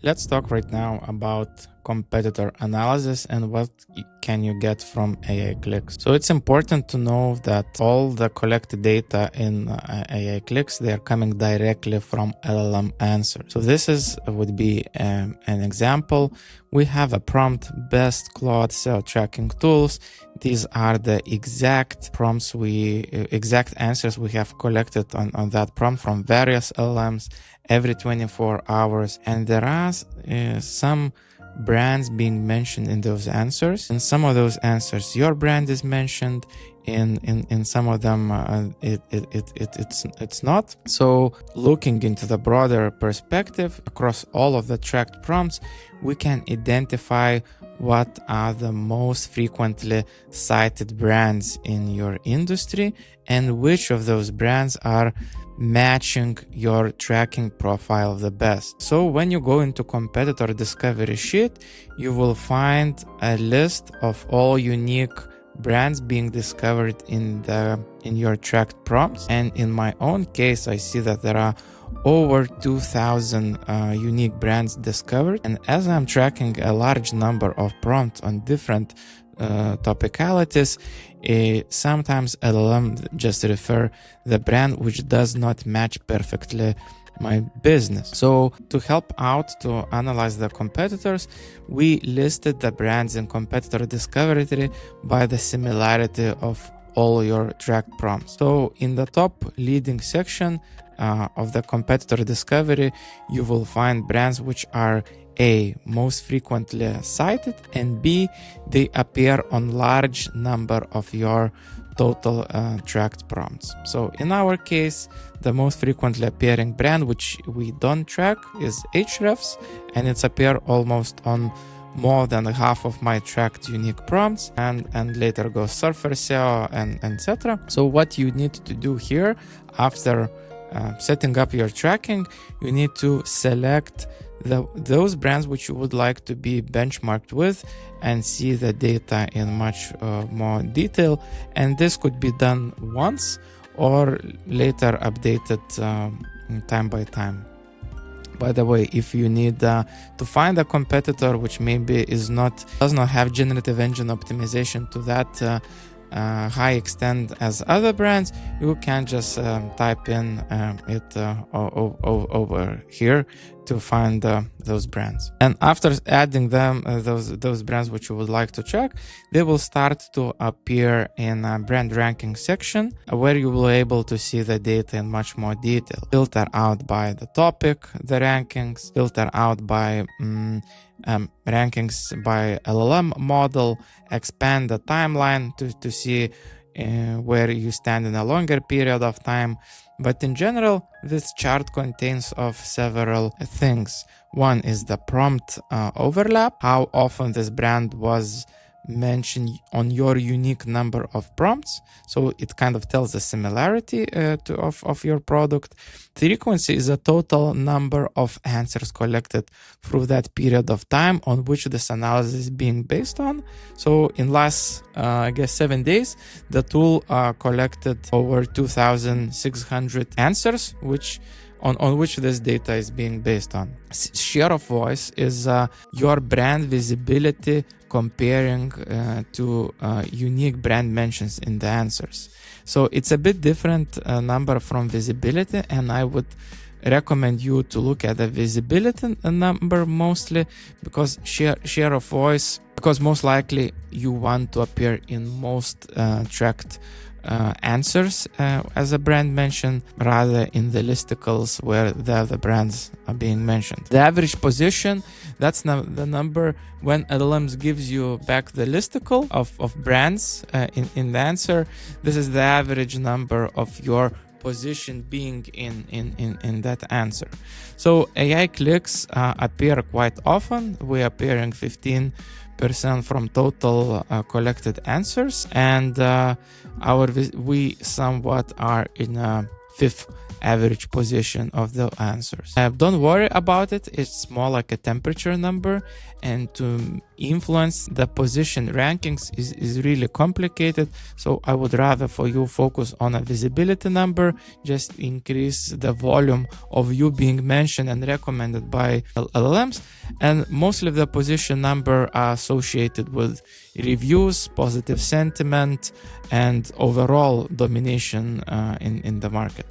Let's talk right now about competitor analysis and what can you get from AIclicks. So it's important to know that all the collected data in AIclicks, they are coming directly from LLM answers. So this would be an example. We have a prompt, best Claude SEO tracking tools. These are the exact prompts exact answers we have collected on that prompt from various LLMs every 24 hours. And there are some brands being mentioned in those answers. In some of those answers, your brand is mentioned. In some of them, it's not. So looking into the broader perspective across all of the tracked prompts, we can identify what are the most frequently cited brands in your industry and which of those brands are matching your tracking profile the best. So when you go into competitor discovery sheet, you will find a list of all unique brands being discovered in your tracked prompts. And in my own case, I see that there are over 2,000 unique brands discovered. And as I'm tracking a large number of prompts on different topicalities, sometimes LLM just refer the brand which does not match perfectly my business. So to help out to analyze the competitors, we listed the brands in competitor discovery tree by the similarity of all your tracked prompts. So in the top leading section of the competitor discovery, you will find brands which are A, most frequently cited, and B, they appear on large number of your total tracked prompts. So in our case, the most frequently appearing brand which we don't track is Ahrefs, and it's appear almost on more than half of my tracked unique prompts, and later goes Surfer SEO and etc. So what you need to do here after setting up your tracking, you need to select those brands which you would like to be benchmarked with and see the data in much more detail. And this could be done once or later updated time by time. By the way, if you need to find a competitor which maybe does not have generative engine optimization to that high extent as other brands, you can just type in it over here to find those brands. And after adding them, those brands which you would like to check, they will start to appear in a brand ranking section where you will be able to see the data in much more detail. Filter out by the topic, the rankings, filter out by rankings by LLM model, expand the timeline to see where you stand in a longer period of time. But in general, this chart contains of several things. One is the prompt overlap, how often this brand was mentioned on your unique number of prompts. So it kind of tells the similarity of your product. Frequency is a total number of answers collected through that period of time on which this analysis is being based on. So in last, 7 days, the tool collected over 2,600 answers, on which this data is being based on. Share of voice is your brand visibility comparing to unique brand mentions in the answers. So it's a bit different number from visibility, and I would recommend you to look at the visibility number mostly, because share of voice, because most likely you want to appear in most tracked answers as a brand mention rather in the listicles where the other brands are being mentioned. The average position, that's the number when LLMs gives you back the listicle of brands in the answer. This is the average number of your position being in that answer. So AIclicks appear quite often. We appear in 15% from total collected answers, and we somewhat are in fifth average position of the answers. Don't worry about it, it's more like a temperature number, and to influence the position rankings is really complicated. So I would rather for you focus on a visibility number, just increase the volume of you being mentioned and recommended by LLMs, and mostly the position number are associated with reviews, positive sentiment, and overall domination in the market.